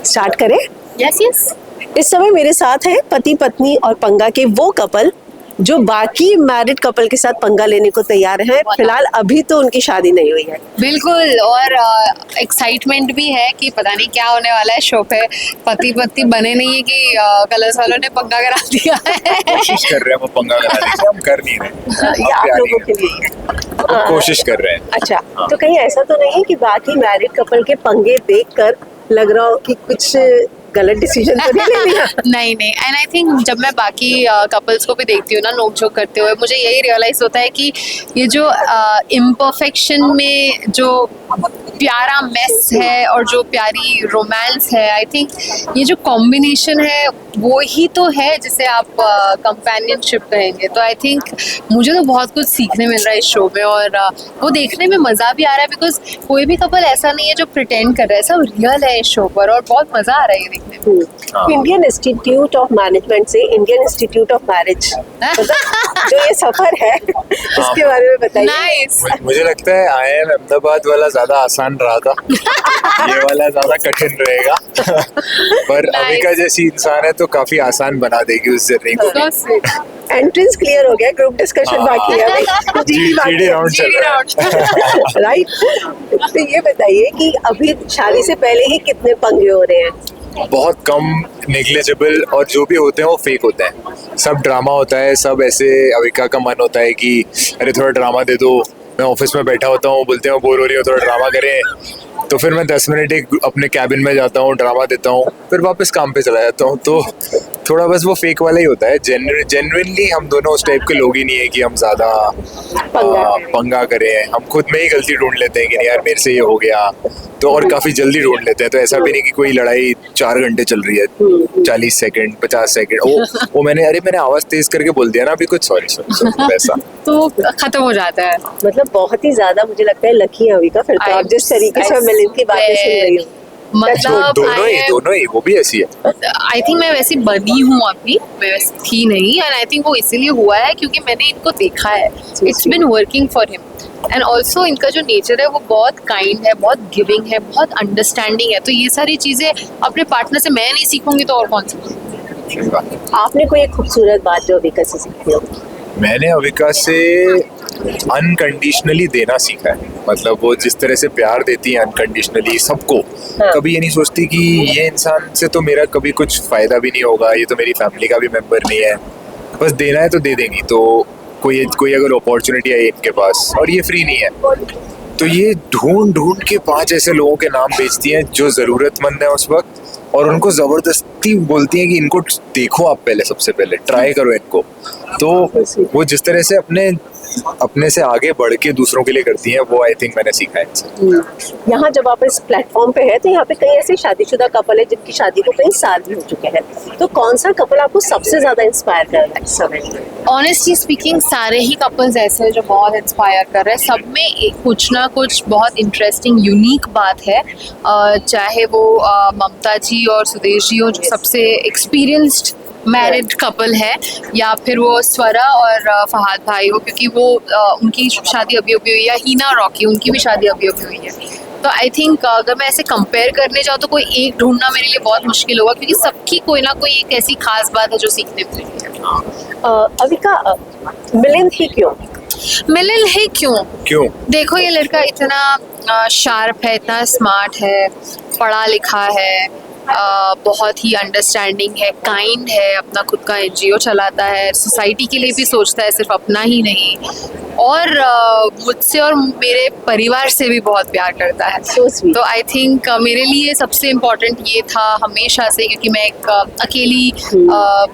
Start करें? Yes yes. इस समय मेरे साथ है पति पत्नी और पंगा के वो कपल जो बाकी मैरिड कपल के साथ पंगा लेने को तैयार हैं। फिलहाल अभी तो उनकी शादी नहीं हुई है। बिल्कुल, और एक्साइटमेंट भी है कि पता नहीं क्या होने वाला है शो पे। पति पत्नी बने नहीं है कि कलर्स वालों ने पंगा करा दिया है। कोशिश कर रहे हैं वो पंगा कराने की, हम कर नहीं रहे। ये आप लोगों के लिए है। कोशिश कर रहे हैं। अच्छा, तो कहीं ऐसा तो नहीं है कि बाकी मैरिड कपल के पंगे देखकर लग रहा हो कि कुछ गलत डिसीजन तो नहीं ले लिया? नहीं नहीं, एंड आई थिंक जब मैं बाकी कपल्स को भी देखती हूँ ना नोक-झोंक करते हुए, मुझे यही रियलाइज होता है कि ये जो इम्परफेक्शन में जो प्यारा मेस है और जो प्यारी रोमांस है, आई थिंक ये जो कॉम्बिनेशन है वो ही तो है जिसे आप कंपेनियनशिप कहेंगे। तो आई थिंक मुझे तो बहुत कुछ सीखने मिल रहा है इस शो में, और वो देखने में मज़ा भी आ रहा है बिकॉज कोई भी कपल ऐसा नहीं है जो प्रिटेंड कर रहा है, सब रियल है इस शो पर, और बहुत मज़ा आ रहा है ये देखने में। इंडियन इंस्टीट्यूट ऑफ मैनेजमेंट से इंडियन इंस्टीट्यूट ऑफ मैरिज, जो ये सफर है इसके बारे में बताइए। नाइस। मुझे लगता है IIM अहमदाबाद वाला ज्यादा आसान रहा था, ये वाला ज्यादा कठिन रहेगा। पर अविका जैसी इंसान है तो काफी आसान बना देगी उस जर्नी को। एंट्रेंस क्लियर हो गया, ग्रुप डिस्कशन बाकी है। GD राउंड चल रहा है। राइट। तो ये बताइए कि अभी शादी से पहले ही कितने पंगे हो रहे हैं? बहुत कम, नेग्लिजिबल, और जो भी होते हैं वो फेक होते हैं। सब ड्रामा होता है, सब ऐसे अविका का मन होता है कि अरे थोड़ा ड्रामा दे दो। मैं ऑफिस में बैठा होता हूँ, बोलते हैं बोर हो रही हो थोड़ा ड्रामा करें, तो फिर मैं 10 मिनट एक अपने कैबिन में जाता हूँ, ड्रामा देता हूँ, फिर वापस काम पे चला जाता हूँ। तो थोड़ा बस वो फेक वाला ही होता है। जेन्युइनली हम दोनों उस टाइप के लोग ही नहीं है कि हम ज्यादा पंगा करें। हम खुद में ही गलती ढूंढ लेते हैं कि नहीं यार मेरे से ये हो गया, तो और काफी जल्दी ढूंढ लेते हैं। तो ऐसा भी नहीं कि कोई लड़ाई 4 घंटे चल रही है, 40 सेकंड 50 सेकंड वो मैंने आवाज तेज करके बोल दिया ना अभी कुछ, सॉरी वैसा तो खत्म हो जाता है। मतलब बहुत ही ज्यादा मुझे लगता है लकी है अविका, फिर तो आप जिस तरीके से मिलन की बातें सुन रही हो। मतलब दोनों ही वो भी ऐसी है। आई थिंक मैं वैसी बनी हूँ अभी, मैं वैसी थी नहीं, एंड आई थिंक वो इसीलिए हुआ है क्योंकि मैंने इनको देखा है। It's been working for him, and also इनका जो नेचर है वो बहुत काइंड है, बहुत गिविंग है, बहुत अंडरस्टैंडिंग है। तो ये सारी चीजें अपने पार्टनर से मैं नहीं सीखूंगी तो और कौन सीखेगी? आपने कोई एक खूबसूरत बात जो अविका से सीखी हो? मैंने अविका से अनकंडीशनली देना सीखा है। मतलब वो जिस तरह से प्यार देती है अनकंडीशनली सबको, कभी ये नहीं सोचती कि ये इंसान से तो मेरा कभी कुछ फायदा भी नहीं होगा, ये तो मेरी फैमिली का भी मेंबर नहीं है, बस देना है तो दे देंगी। तो कोई अगर अपॉर्चुनिटी है इनके पास और ये फ्री नहीं है, तो ये ढूंढ के 5 ऐसे लोगों के नाम बेचती हैं जो जरूरतमंद है उस वक्त, और उनको जबरदस्ती बोलती हैं कि इनको देखो आप पहले, सबसे पहले ट्राई करो इनको। तो वो जिस तरह से अपने से आगे बढ़ के दूसरों के लिए करती हैं, वो आई थिंक मैंने सीखा है इनसे। यहाँ जब आप इस प्लेटफॉर्म पे है तो यहाँ पे कई ऐसे शादीशुदा कपल है जिनकी शादी को कई साल भी हो चुके हैं, तो कौन सा कपल आपको सबसे ज्यादा इंस्पायर कर रहा है इस समय? ऑनेस्टली स्पीकिंग सारे ही कपल्स ऐसे हैं जो बहुत इंस्पायर कर रहे हैं। सब में कुछ ना कुछ बहुत इंटरेस्टिंग यूनिक बात है। चाहे वो ममता जी और सुदेश जी हो जो सबसे एक्सपीरियंस्ड मैरिड कपल है, या फिर वो स्वरा और फहाद भाई हो क्योंकि वो उनकी शादी अभी हुई है, या हीना रॉकी उनकी भी शादी अभी हुई है। तो आई थिंक अगर मैं ऐसे कंपेयर करने जाऊँ तो कोई एक ढूंढना मेरे लिए बहुत मुश्किल होगा क्योंकि सबकी कोई ना कोई एक ऐसी खास बात है जो सीखने को मिलती है। अविका, मिलिंद ही क्यों? मिलिंद ही क्यों? देखो ये लड़का इतना शार्प है, इतना स्मार्ट है, पढ़ा लिखा है, बहुत ही अंडरस्टैंडिंग है, काइंड है, अपना खुद का NGO चलाता है, सोसाइटी के लिए भी सोचता है, सिर्फ अपना ही नहीं, और मुझसे और मेरे परिवार से भी बहुत प्यार करता है। तो आई थिंक मेरे लिए सबसे इम्पोर्टेंट ये था हमेशा से, क्योंकि मैं एक अकेली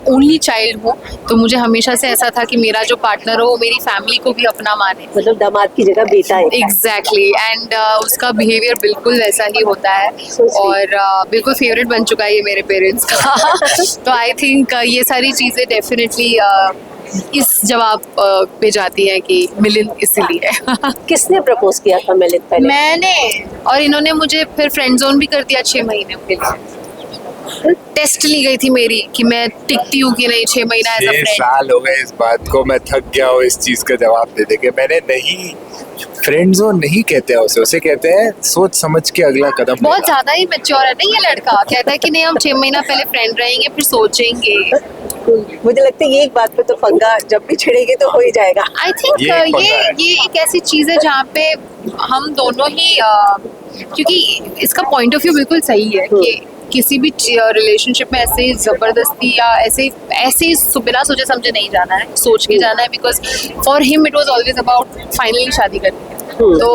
ओनली चाइल्ड हूँ, तो मुझे हमेशा से ऐसा था कि मेरा जो पार्टनर हो वो मेरी फैमिली को भी अपना माने, मतलब दामाद की जगह बेटा है। एग्जैक्टली, एंड उसका बिहेवियर बिल्कुल वैसा ही होता है, और बिल्कुल फेवरेट बन चुका है ये मेरे पेरेंट्स का। तो आई थिंक ये सारी चीज़ें डेफिनेटली इस जवाब पे जाती है कि मिलिंद इसलिए। किसने प्रपोज किया था मिलिंद पहले? मैंने, और इन्होंने मुझे फिर फ्रेंड जोन भी कर दिया 6 महीने के लिए। टेस्ट ली गई थी मेरी कि मैं टिकती हूँ कि नहीं 6 महीना एज अ फ्रेंड। 6 साल हो गए इस बात को, मैं थक गया हूँ इस चीज का जवाब दे के। मैंने नहीं फ्रेंड जोन नहीं कहते हैं उसे कहते हैं सोच समझ के अगला कदम बहुत लेना। ज्यादा ही मेच्योर है ना ये लड़का, कहता है कि नहीं हम 6 महीना पहले फ्रेंड रहेंगे फिर सोचेंगे। मुझे लगता है ये एक बात पे तो पंगा जब भी छिड़ेगी तो हो ही जाएगा। आई थिंक ये एक पंगा है। ये एक ऐसी चीज है जहाँ पे हम दोनों ही क्योंकि इसका पॉइंट ऑफ व्यू बिल्कुल सही है कि किसी भी रिलेशनशिप में ऐसे जबरदस्ती या ऐसे ऐसे बिना सोचे समझे नहीं जाना है, सोच के जाना है। Because for him it was always about finally शादी करनी है। तो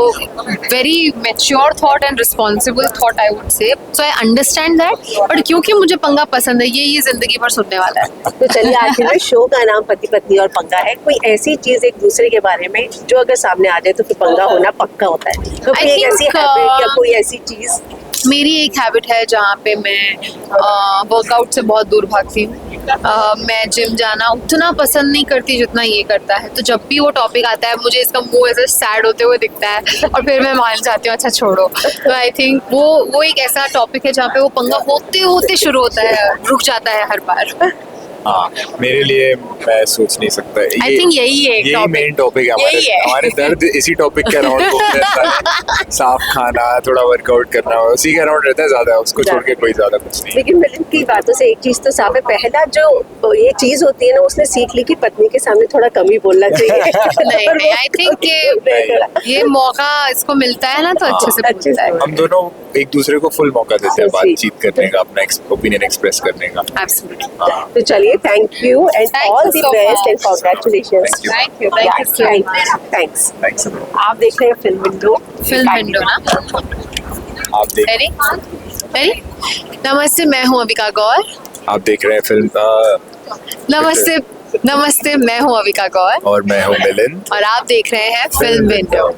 very mature thought and responsible thought I would say, so I understand that. But क्योंकि मुझे पंगा पसंद है, ये जिंदगी भर सुनने वाला है। तो चलिए आखिर में शो का नाम पति पत्नी और पंगा है, कोई ऐसी चीज एक दूसरे के बारे में जो अगर सामने आ जाए तो फिर पंगा होना पक्का होता है। तो I कोई एक think, ऐसी हैबिट या कोई ऐसी चीज? मेरी एक हैबिट है जहाँ पे मैं वर्कआउट से बहुत दूर भागती हूँ। मैं जिम जाना उतना पसंद नहीं करती जितना ये करता है। तो जब भी वो टॉपिक आता है मुझे इसका मुंह ऐसे सैड होते हुए दिखता है और फिर मैं मान जाती हूँ अच्छा छोड़ो। तो आई थिंक वो एक ऐसा टॉपिक है जहाँ पे वो पंगा होते होते शुरू होता है, रुक जाता है हर बार। हाँ, मेरे लिए मैं सोच नहीं सकता। आई थिंक यही है यही मेन टॉपिक है यही है। हमारे दर्द इसी टॉपिक के अराउंड घूमते रहता है। साफ खाना, थोड़ा वर्कआउट करना, उसी के अराउंड रहता है ज्यादा, उसको छोड़ के कोई ज्यादा कुछ नहीं। लेकिन मिलन की बातों से एक चीज तो साफ है, पहला जो ये चीज होती है ना उसने सीख ली कि पत्नी के सामने थोड़ा कम ही बोलना चाहिए। नहीं आई थिंक ये मौका इसको मिलता है ना तो अच्छे से बोलता है। हम दोनों एक दूसरे को फुल मौका देते हैं बातचीत करने का, अपना ओपिनियन एक्सप्रेस करने का। Absolutely. तो चलिए thank you and Thank all you the so best and much. Congratulations. Thank you so much. Thanks. Thanks. आप देख रहे हैं फिल्म विंडो। फिल्म विंडो ना। आप देख रेडी रेडी। नमस्ते, मैं हूँ अविका गौर। आप देख रहे हैं फिल्म नमस्ते नमस्ते, मैं हूँ अविका गौर और मैं हूँ मिलन। और आप देख रहे हैं फिल्म विंडो।